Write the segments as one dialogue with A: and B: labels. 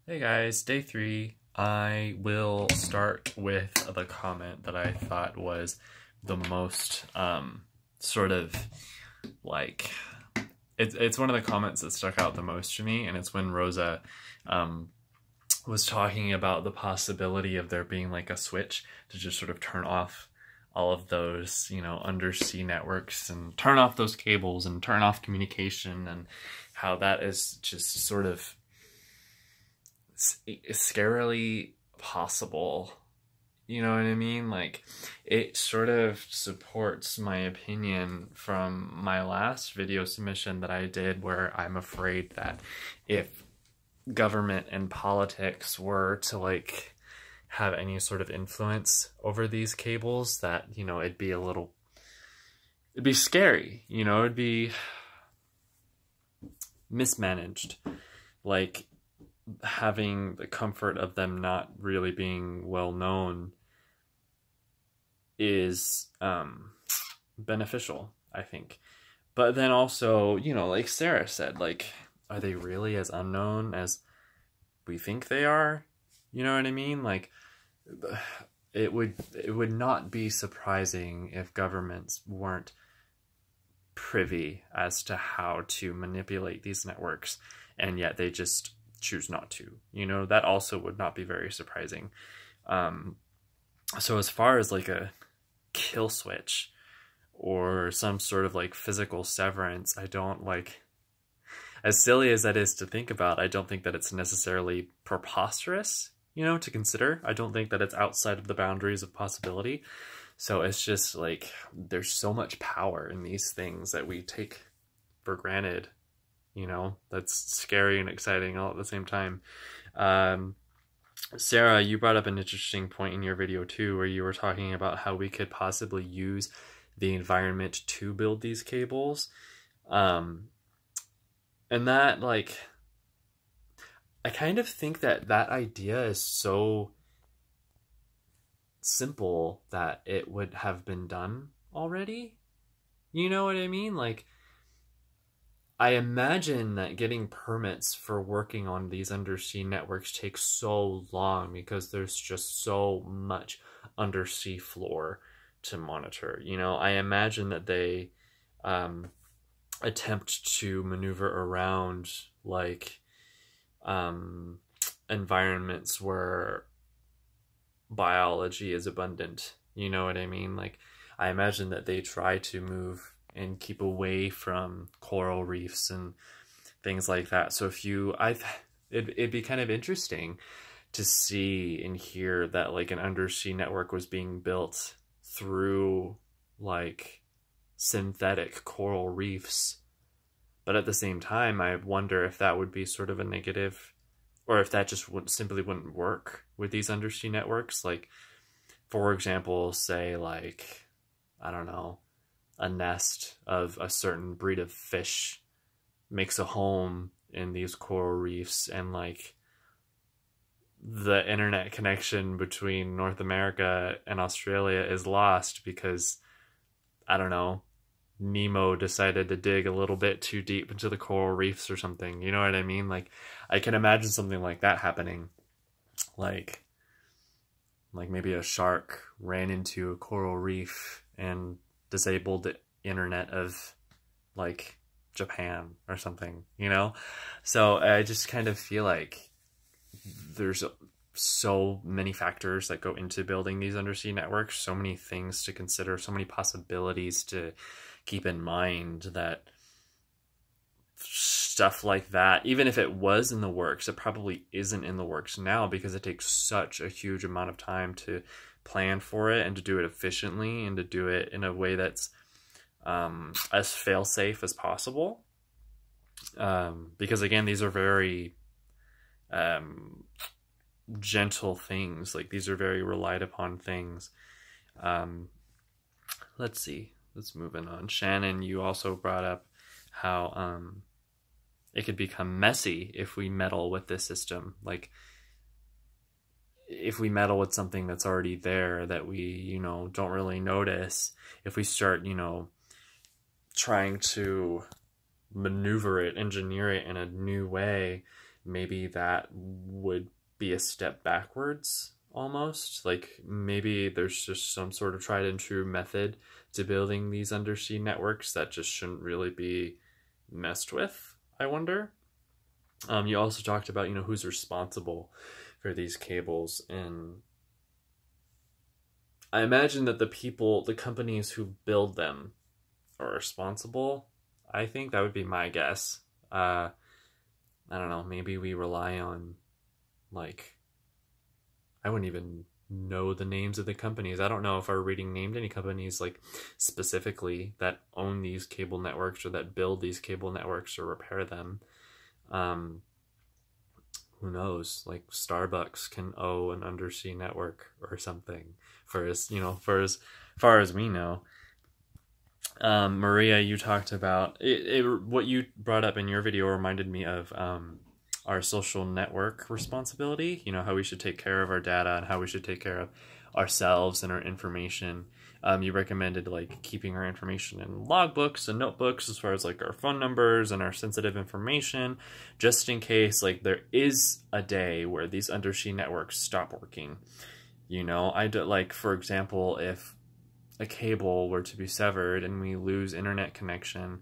A: Hey guys, day 3. I will start with the comment that I thought was the most sort of like it's one of the comments that stuck out the most to me, and it's when Rosa was talking about the possibility of there being like a switch to just sort of turn off all of those, undersea networks and turn off those cables and turn off communication, and how that is just sort of scarily possible. You know what I mean? Like, it sort of supports my opinion from my last video submission that I did, where I'm afraid that if government and politics were to like have any sort of influence over these cables, that, it'd be scary, it'd be mismanaged. Like, having the comfort of them not really being well known is beneficial, I think. But then also, like Sarah said, like, are they really as unknown as we think they are? You know what I mean? Like, it would not be surprising if governments weren't privy as to how to manipulate these networks, and yet they just choose not to. That also would not be very surprising. So as far as like a kill switch or some sort of like physical severance, I don't like, as silly as that is to think about, I don't think that it's necessarily preposterous, to consider. I don't think that it's outside of the boundaries of possibility. So it's just like, there's so much power in these things that we take for granted. That's scary and exciting all at the same time. Sarah, you brought up an interesting point in your video too, where you were talking about how we could possibly use the environment to build these cables. And that, like, I kind of think that that idea is so simple that it would have been done already. You know what I mean? Like, I imagine that getting permits for working on these undersea networks takes so long because there's just so much undersea floor to monitor. I imagine that they attempt to maneuver around like environments where biology is abundant. You know what I mean? Like, I imagine that they try to move and keep away from coral reefs and things like that. So it'd be kind of interesting to see and hear that like an undersea network was being built through like synthetic coral reefs. But at the same time, I wonder if that would be sort of a negative, or if that just simply wouldn't work with these undersea networks. Like, for example, say like, I don't know, a nest of a certain breed of fish makes a home in these coral reefs, and like the internet connection between North America and Australia is lost because, I don't know, Nemo decided to dig a little bit too deep into the coral reefs or something. You know what I mean? Like, I can imagine something like that happening. Like maybe a shark ran into a coral reef and disabled the internet of like Japan or something, So I just kind of feel like there's so many factors that go into building these undersea networks, so many things to consider, so many possibilities to keep in mind, that stuff like that, even if it was in the works, it probably isn't in the works now because it takes such a huge amount of time to plan for it and to do it efficiently and to do it in a way that's as fail-safe as possible. Because again, these are very gentle things. Like, these are very relied upon things. Let's see. Let's move on. Shannon, you also brought up how it could become messy if we meddle with this system. Like, if we meddle with something that's already there that we, don't really notice, if we start, trying to maneuver it, engineer it in a new way, maybe that would be a step backwards almost. Like maybe there's just some sort of tried and true method to building these undersea networks that just shouldn't really be messed with, I wonder. You also talked about, who's responsible for these cables, and I imagine that the companies who build them are responsible. I think that would be my guess. I don't know, maybe we rely on, like, I wouldn't even know the names of the companies. I don't know if our reading named any companies, like, specifically that own these cable networks or that build these cable networks or repair them. Who knows? Like, Starbucks can own an undersea network or something, for as far as we know. Maria, you talked about what you brought up in your video reminded me of our social network responsibility. How we should take care of our data and how we should take care of ourselves and our information. You recommended like keeping our information in logbooks and notebooks as far as like our phone numbers and our sensitive information, just in case like there is a day where these undersea networks stop working. I do, like, for example, if a cable were to be severed and we lose internet connection,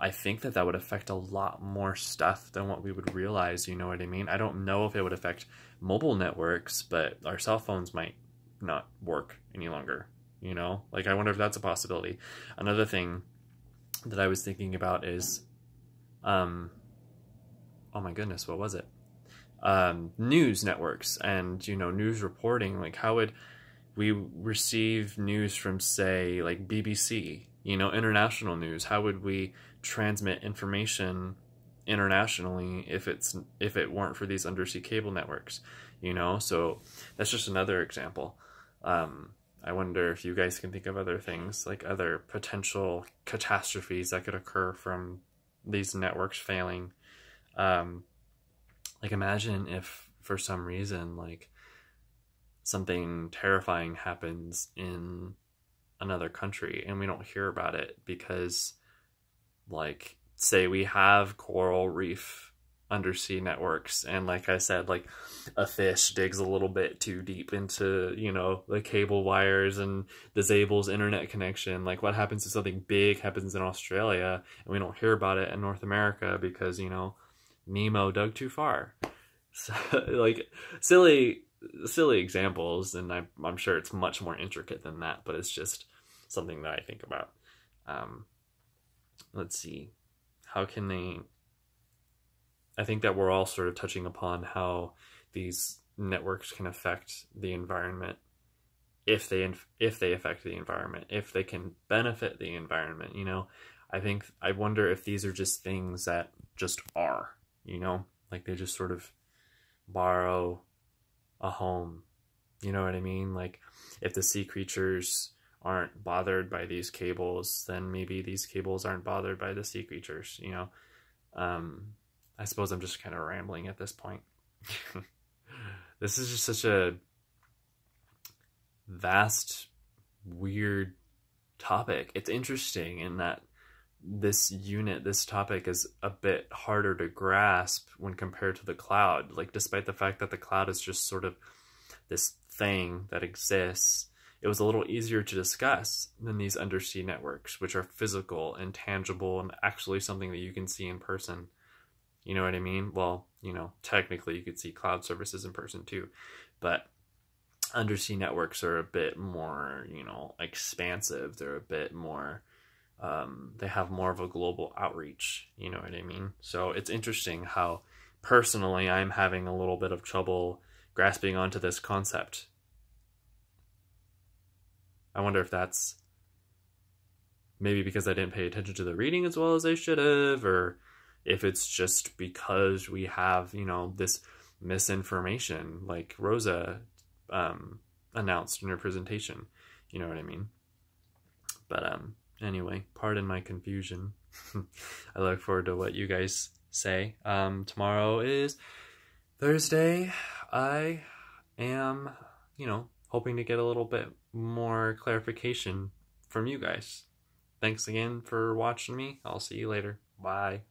A: I think that would affect a lot more stuff than what we would realize, you know what I mean? I don't know if it would affect mobile networks, but our cell phones might not work any longer, Like, I wonder if that's a possibility. Another thing that I was thinking about is, oh my goodness, what was it? News networks and, news reporting. Like, how would we receive news from, say, like BBC, international news? How would we transmit information internationally if it weren't for these undersea cable networks? So that's just another example. I wonder if you guys can think of other things, like other potential catastrophes that could occur from these networks failing. Like, imagine if for some reason, like, something terrifying happens in another country and we don't hear about it because, like, say we have coral reef undersea networks and, like I said, like a fish digs a little bit too deep into, the cable wires and disables internet connection. Like, what happens if something big happens in Australia and we don't hear about it in North America because, Nemo dug too far? So, like, silly examples, and I'm sure it's much more intricate than that, but it's just something that I think about. Let's see, how can they? I think that we're all sort of touching upon how these networks can affect the environment, if they affect the environment, if they can benefit the environment. I wonder if these are just things that just are, like they just sort of borrow a home, you know what I mean? Like, if the sea creatures aren't bothered by these cables, then maybe these cables aren't bothered by the sea creatures, I suppose I'm just kind of rambling at this point. This is just such a vast, weird topic. It's interesting in that this topic is a bit harder to grasp when compared to the cloud. Like, despite the fact that the cloud is just sort of this thing that exists, it was a little easier to discuss than these undersea networks, which are physical and tangible and actually something that you can see in person. You know what I mean? Well, technically you could see cloud services in person too, but undersea networks are a bit more, expansive. They're a bit more, they have more of a global outreach, you know what I mean? So it's interesting how personally I'm having a little bit of trouble grasping onto this concept. I wonder if that's maybe because I didn't pay attention to the reading as well as I should have, or if it's just because we have, this misinformation like Rosa announced in her presentation. You know what I mean? But anyway, pardon my confusion. I look forward to what you guys say. Tomorrow is Thursday. I am, hoping to get a little bit more clarification from you guys. Thanks again for watching me. I'll see you later. Bye.